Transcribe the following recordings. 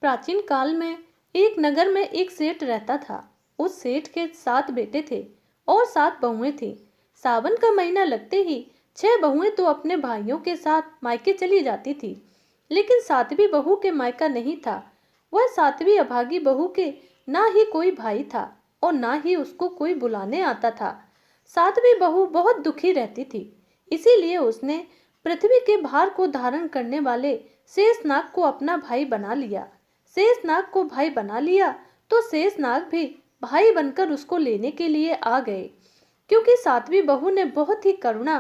प्राचीन काल में एक नगर में एक सेठ रहता था। उस सेठ के 7 बेटे थे और 7 बहुएं थी। सावन का महीना लगते ही 6 बहुएं तो अपने भाइयों के साथ मायके चली जाती थी, लेकिन 7वीं बहू के मायका नहीं था। वह 7वीं अभागी बहू के ना ही कोई भाई था और ना ही उसको कोई बुलाने आता था। 7वीं बहू बहुत दुखी रहती थी, इसीलिए उसने पृथ्वी के भार को धारण करने वाले शेषनाग को अपना भाई बना लिया। शेषनाग को भाई बना लिया तो शेषनाग भी भाई बनकर उसको लेने के लिए आ गए। क्योंकि 7वीं बहू ने बहुत ही करुणा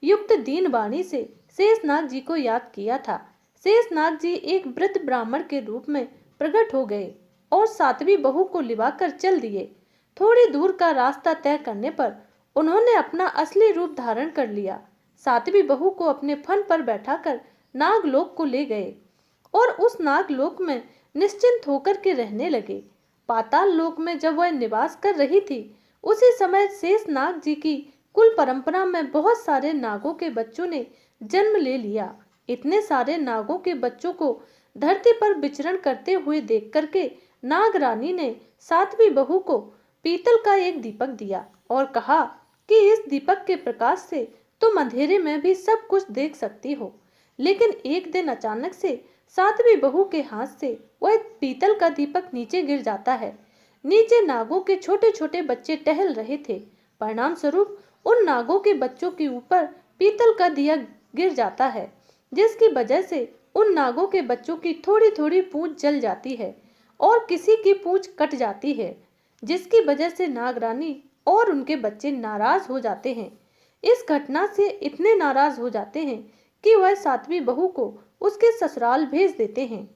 युक्त दीन वाणी से शेषनाग जी को याद किया था, शेषनाग जी एक वृद्ध ब्राह्मण के रूप में प्रकट हो गए और 7वीं बहू को लिवाकर चल दिए। थोड़ी दूर का रास्ता तय करने पर उन्होंने अपना असली रूप धारण कर लिया। 7वीं बहू को अपने फन पर बैठाकर नागलोक को ले गए और उस नागलोक में निश्चिंत होकर के रहने लगे। पाताल लोक में जब वह निवास कर रही थी, उसी समय शेषनाग जी की कुल परंपरा में बहुत सारे नागों के बच्चों ने जन्म ले लिया। इतने सारे नागों के बच्चों को धरती पर विचरण करते हुए देख करके नाग रानी ने 7वीं बहू को पीतल का एक दीपक दिया और कहा कि इस दीपक के प्रकाश से तुम अंधेरे में भी सब कुछ देख सकती हो। लेकिन एक दिन अचानक से 7वीं बहू के हाथ से वह पीतल का दीपक नीचे गिर जाता है। नीचे नागों के छोटे छोटे बच्चे टहल रहे थे। परिणाम स्वरूप उन नागों के बच्चों के ऊपर पीतल का दिया गिर जाता है, जिसकी वजह से उन नागों के बच्चों की थोड़ी थोड़ी पूंछ जल जाती है और किसी की पूंछ कट जाती है, जिसकी वजह से नागरानी और उनके बच्चे नाराज हो जाते हैं। इस घटना से इतने नाराज हो जाते हैं कि वह 7वीं बहू को उसके ससुराल भेज देते हैं।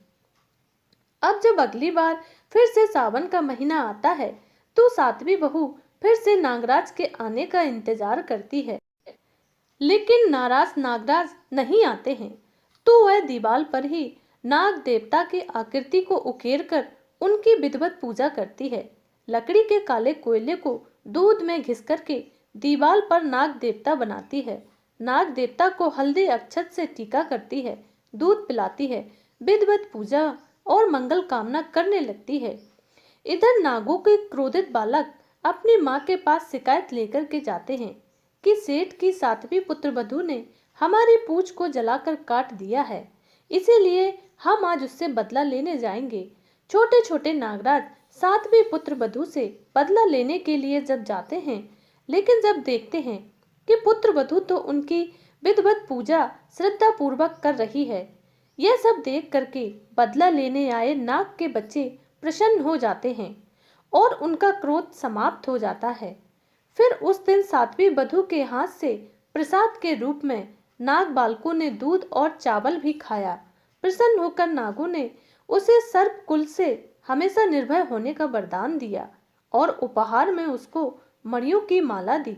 अब जब अगली बार फिर से सावन का महीना आता है तो 7वीं बहू फिर से नागराज के आने का इंतजार करती है, लेकिन नाराज नागराज नहीं आते हैं। तो वह दीवार पर ही नाग देवता की आकृति को उकेर कर उनकी विधिवत पूजा करती है। लकड़ी के काले कोयले को दूध में घिस करके दीवार पर नाग देवता बनाती है। नाग देवता को हल्दी अक्षत से टीका करती है, दूध पिलाती है, विधिवत पूजा और मंगल कामना करने लगती है। इधर नागों के क्रोधित बालक अपनी माँ के पास शिकायत लेकर के जाते हैं कि सेठ की 7वीं पुत्रवधू ने हमारी पूंछ को जलाकर काट दिया है, इसीलिए हम आज उससे बदला लेने जाएंगे। छोटे छोटे नागराज 7वीं पुत्रवधू से बदला लेने के लिए जब जाते हैं, लेकिन जब देखते हैं कि पुत्रवधू तो उनकी विधिवत पूजा श्रद्धा पूर्वक कर रही है, यह सब देख करके बदला लेने आए नाग के बच्चे प्रसन्न हो जाते हैं और उनका क्रोध समाप्त हो जाता है। फिर उस दिन 7वीं वधू के हाथ से प्रसाद के रूप में नाग बालकों ने दूध और चावल भी खाया। प्रसन्न होकर नागों ने उसे सर्प कुल से हमेशा निर्भय होने का वरदान दिया और उपहार में उसको मणियों की माला दी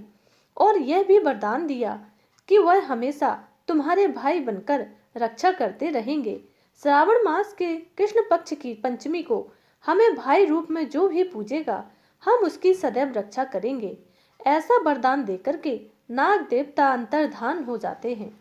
और यह भी वरदान दिया कि वह हमेशा तुम्हारे भाई बनकर रक्षा करते रहेंगे। श्रावण मास के कृष्ण पक्ष की पंचमी को हमें भाई रूप में जो भी पूजेगा, हम उसकी सदैव रक्षा करेंगे। ऐसा वरदान देकर के नाग देवता अंतर्धान हो जाते हैं।